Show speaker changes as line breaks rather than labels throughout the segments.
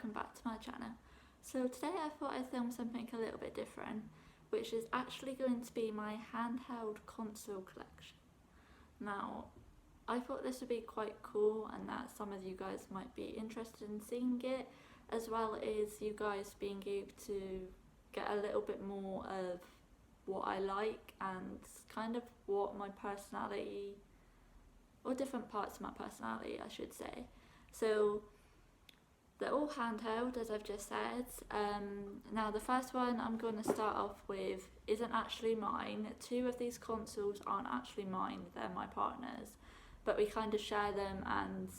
welcome back to my channel. So today I thought I'd film something a little bit different, which is actually going to be my handheld console collection. Now, I thought this would be quite cool and that some of you guys might be interested in seeing it, as well as you guys being able to get a little bit more of what I like and kind of what my personality, or different parts of my personality I should say. So they're all handheld, as I've just said. Now the first one I'm going to start off with isn't actually mine. Two of these consoles aren't actually mine, they're my partner's, but we kind of share them and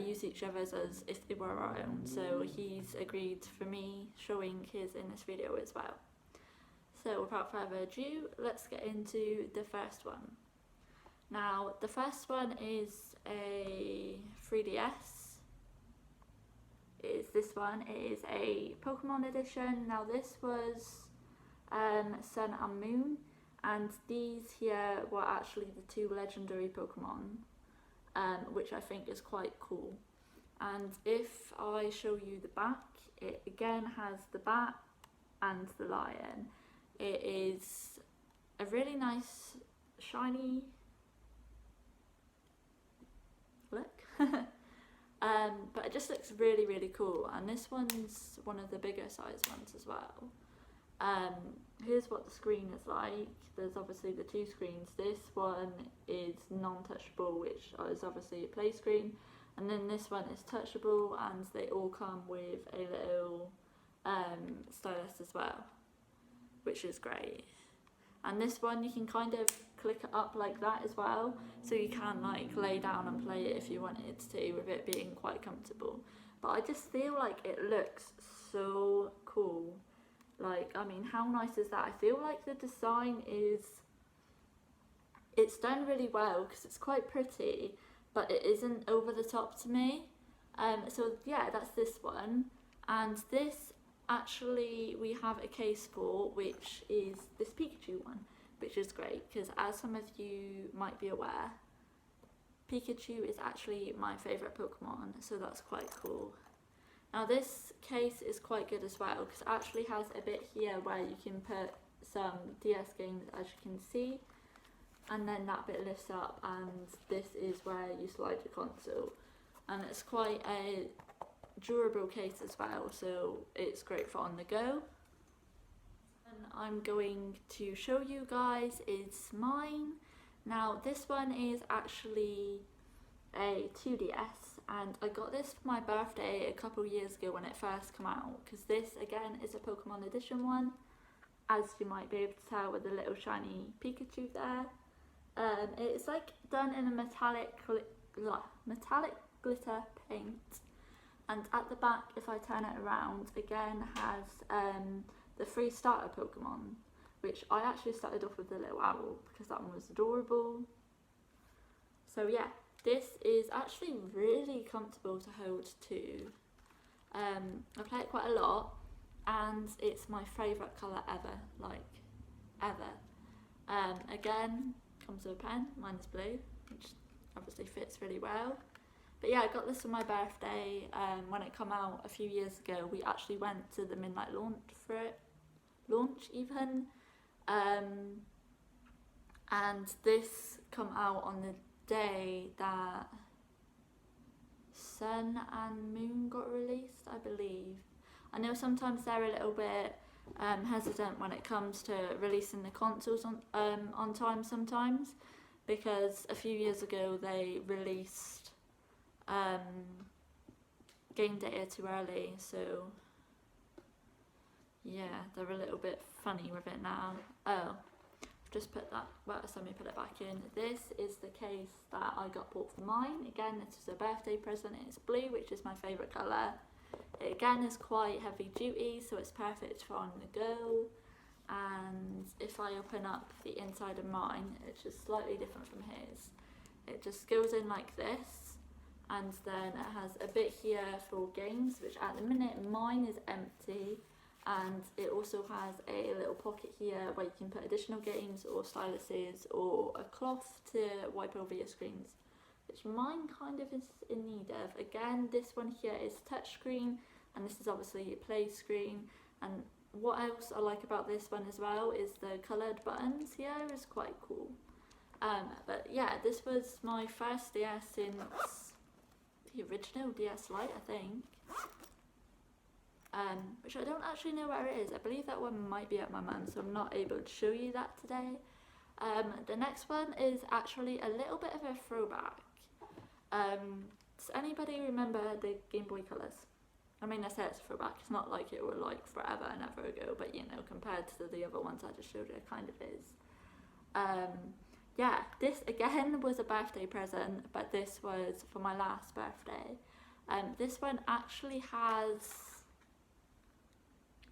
use each other's as if they were our own. So he's agreed for me showing his in this video as well. So without further ado, let's get into the first one. Now the first one is a 3DS. This one is a Pokemon edition. Now this was Sun and Moon, and these here were actually the two legendary Pokemon, which I think is quite cool. And if I show you the back, it again has the bat and the lion. It is a really nice shiny look. But it just looks really cool, and this one's one of the bigger size ones as well. Here's what the screen is like. There's obviously the two screens. This one is non-touchable, which is obviously a play screen, and then this one is touchable, and they all come with a little stylus as well, which is great. And this one you can kind of click it up like that as well, so you can like lay down and play it if you wanted to, with it being quite comfortable. But I just feel like it looks so cool. Like, I mean, how nice is that? I feel like the design it's done really well because it's quite pretty, but it isn't over the top to me. So yeah, that's this one. And this actually we have a case for, which is this Pikachu one, which is great because, as some of you might be aware, Pikachu is actually my favourite Pokemon, so that's quite cool. Now this case is quite good as well because it actually has a bit here where you can put some DS games, as you can see, and then that bit lifts up and this is where you slide your console, and it's quite a durable case as well, so it's great for on the go. And I'm going to show you guys is mine. Now this one is actually a 2DS, and I got this for my birthday a couple years ago when it first came out, because this again is a Pokemon edition one, as you might be able to tell with the little shiny Pikachu there. It's like done in a metallic glitter paint. And at the back, if I turn it around, again has the 3 starter Pokemon, which I actually started off with the little owl because that one was adorable. So yeah, this is actually really comfortable to hold too. I play it quite a lot, and it's my favourite colour ever, like ever. Again, comes with a pen. Mine is blue, which obviously fits really well. But yeah, I got this for my birthday. When it came out a few years ago, we actually went to the midnight launch for it. And this come out on the day that Sun and Moon got released, I believe. I know sometimes they're a little bit hesitant when it comes to releasing the consoles on time sometimes, because a few years ago they released game data too early, so yeah, they're a little bit funny with it now. Oh, I've just put that, well, so let me put it back in. This is the case that I got bought for mine. Again, this is a birthday present. It's blue, which is my favourite colour. It again is quite heavy duty, so it's perfect for on the go. And if I open up the inside of mine, it's just slightly different from his. It just goes in like this, and then it has a bit here for games, which at the minute mine is empty, and it also has a little pocket here where you can put additional games or styluses or a cloth to wipe over your screens, which mine kind of is in need of. Again, this one here is touchscreen, and this is obviously a play screen. And what else I like about this one as well is the coloured buttons here is quite cool. But yeah, this was my first DS since the original DS Lite, I think. Which I don't actually know where it is. I believe that one might be at my mum's, so I'm not able to show you that today. The next one is actually a little bit of a throwback. Does anybody remember the Game Boy Colors? I mean, I say it's a throwback, it's not like it were like forever and ever ago, but you know, compared to the other ones I just showed you, it kind of is. Yeah, this again was a birthday present, but this was for my last birthday. This one actually has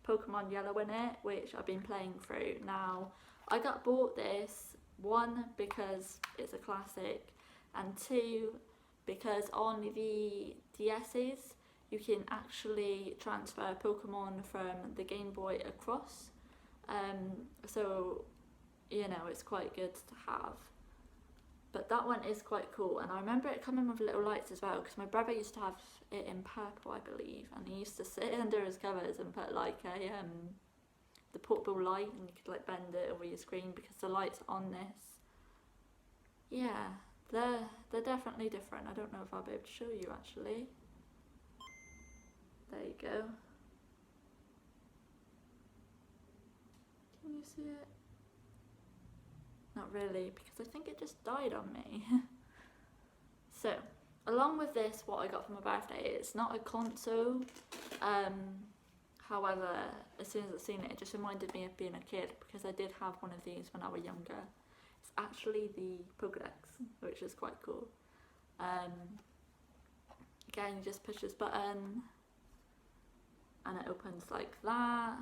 Pokemon Yellow in it, which I've been playing through. Now, I got bought this, one, because it's a classic, and two, because on the DS's, you can actually transfer Pokemon from the Game Boy across. So, you know, it's quite good to have. But that one is quite cool, and I remember it coming with little lights as well, because my brother used to have it in purple, I believe, and he used to sit under his covers and put like a the portable light, and you could like bend it over your screen because the lights on this, yeah, they're definitely different. I don't know if I'll be able to show you actually. There you go. Can you see it? Not really, because I think it just died on me. So, along with this, what I got for my birthday, it's not a console. However, as soon as I seen it, it just reminded me of being a kid, because I did have one of these when I was younger. It's actually the Pokédex, which is quite cool. Again, you just push this button, and it opens like that.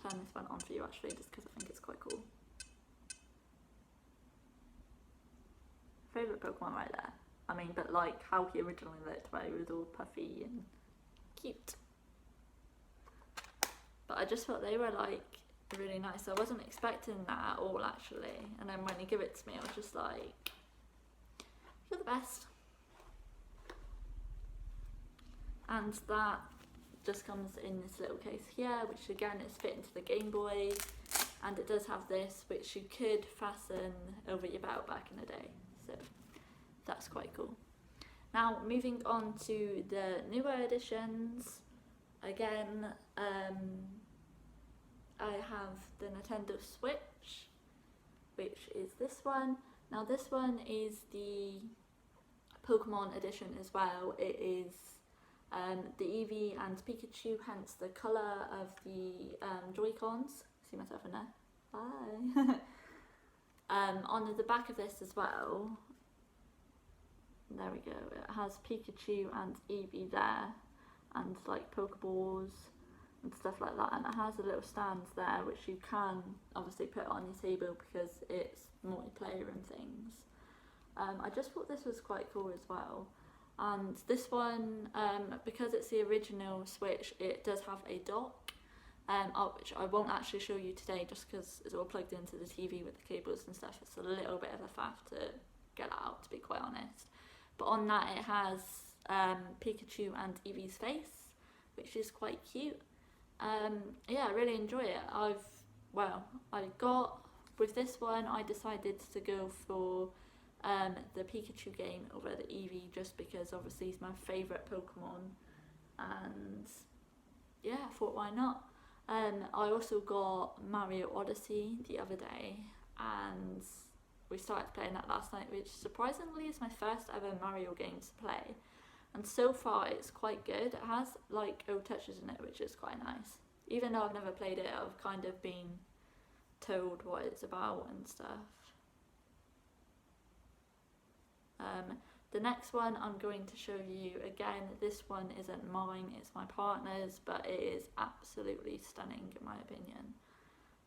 Turn this one on for you actually, just because I think it's quite cool. Favourite Pokemon right there. I mean, but like how he originally looked, where he was all puffy and cute. But I just thought they were like really nice. I wasn't expecting that at all actually. And then when he gave it to me, I was just like, you're the best. And that just comes in this little case here, which again is fit into the Game Boy, and it does have this, which you could fasten over your belt back in the day, so that's quite cool. Now moving on to the newer editions, again I have the Nintendo Switch, which is this one. Now this one is the Pokemon edition as well. It is the Eevee and Pikachu, hence the colour of the Joy-Cons. See myself in there. Bye. On the back of this as well, there we go, it has Pikachu and Eevee there, and like Pokeballs and stuff like that, and it has a little stand there which you can obviously put on your table because it's multiplayer and things. I just thought this was quite cool as well. And this one, because it's the original Switch, it does have a dock, which I won't actually show you today just because it's all plugged into the TV with the cables and stuff. It's a little bit of a faff to get out, to be quite honest. But on that it has Pikachu and Eevee's face, which is quite cute. Yeah, I really enjoy it. With this one, I decided to go for the Pikachu game over the Eevee, just because obviously he's my favourite Pokemon, and yeah, I thought why not. I also got Mario Odyssey the other day, and we started playing that last night, which surprisingly is my first ever Mario game to play, and so far it's quite good. It has like old touches in it, which is quite nice. Even though I've never played it, I've kind of been told what it's about and stuff. The next one I'm going to show you, again, this one isn't mine, it's my partner's, but it is absolutely stunning in my opinion.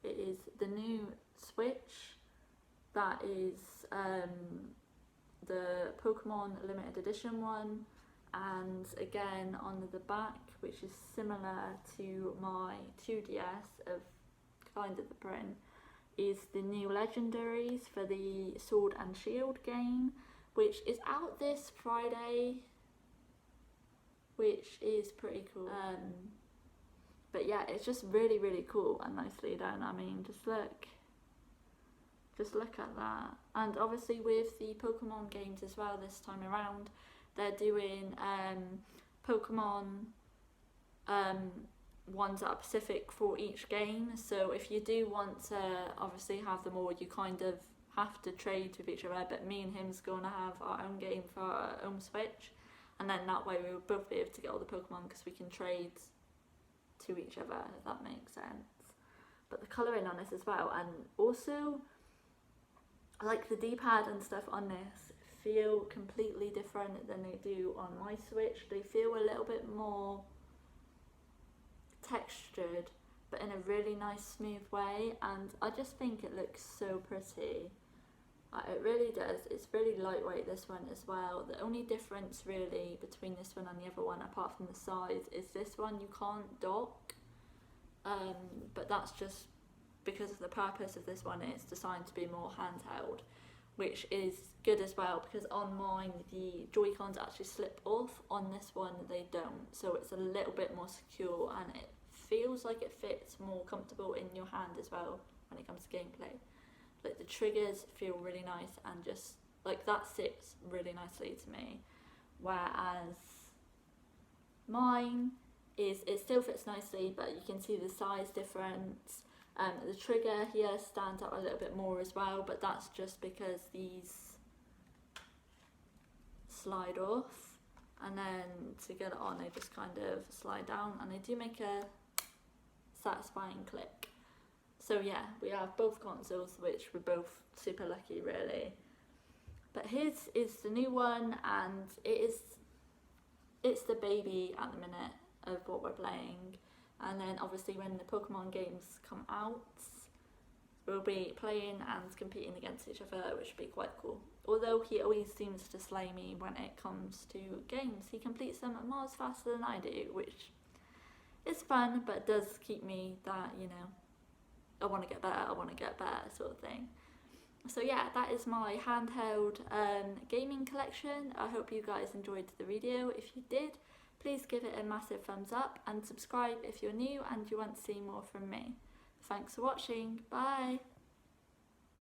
It is the new Switch, that is the Pokemon limited edition one, and again on the back, which is similar to my 2DS of kind of the print, is the new legendaries for the Sword and Shield game, which is out this Friday, which is pretty cool. But yeah, it's just really, really cool and nicely done. I mean, just look at that. And obviously with the Pokemon games as well this time around, they're doing Pokemon ones that are specific for each game. So if you do want to obviously have them all, you kind of have to trade with each other, but me and him's going to have our own game for our own Switch, and then that way we will both be able to get all the Pokemon because we can trade to each other, if that makes sense. But the colouring on this as well, and also like the D-pad and stuff on this feel completely different than they do on my Switch. They feel a little bit more textured, but in a really nice smooth way, and I just think it looks so pretty. It really does. It's really lightweight, this one as well. The only difference really between this one and the other one, apart from the size, is this one you can't dock, but that's just because of the purpose of this one. It's designed to be more handheld, which is good as well, because on mine the Joy-Cons actually slip off. On this one they don't, so it's a little bit more secure and it feels like it fits more comfortable in your hand as well when it comes to gameplay. Like the triggers feel really nice, and just like that sits really nicely to me, whereas mine it still fits nicely, but you can see the size difference. The trigger here stands out a little bit more as well, but that's just because these slide off, and then to get it on they just kind of slide down, and they do make a satisfying click. So yeah, we have both consoles, which we're both super lucky really. But his is the new one, and it's the baby at the minute of what we're playing. And then obviously when the Pokemon games come out, we'll be playing and competing against each other, which would be quite cool. Although he always seems to slay me when it comes to games. He completes them miles faster than I do, which is fun, but does keep me that, you know, I want to get better sort of thing. So yeah, that is my handheld gaming collection. I hope you guys enjoyed the video. If you did, please give it a massive thumbs up and subscribe if you're new and you want to see more from me. Thanks for watching. Bye!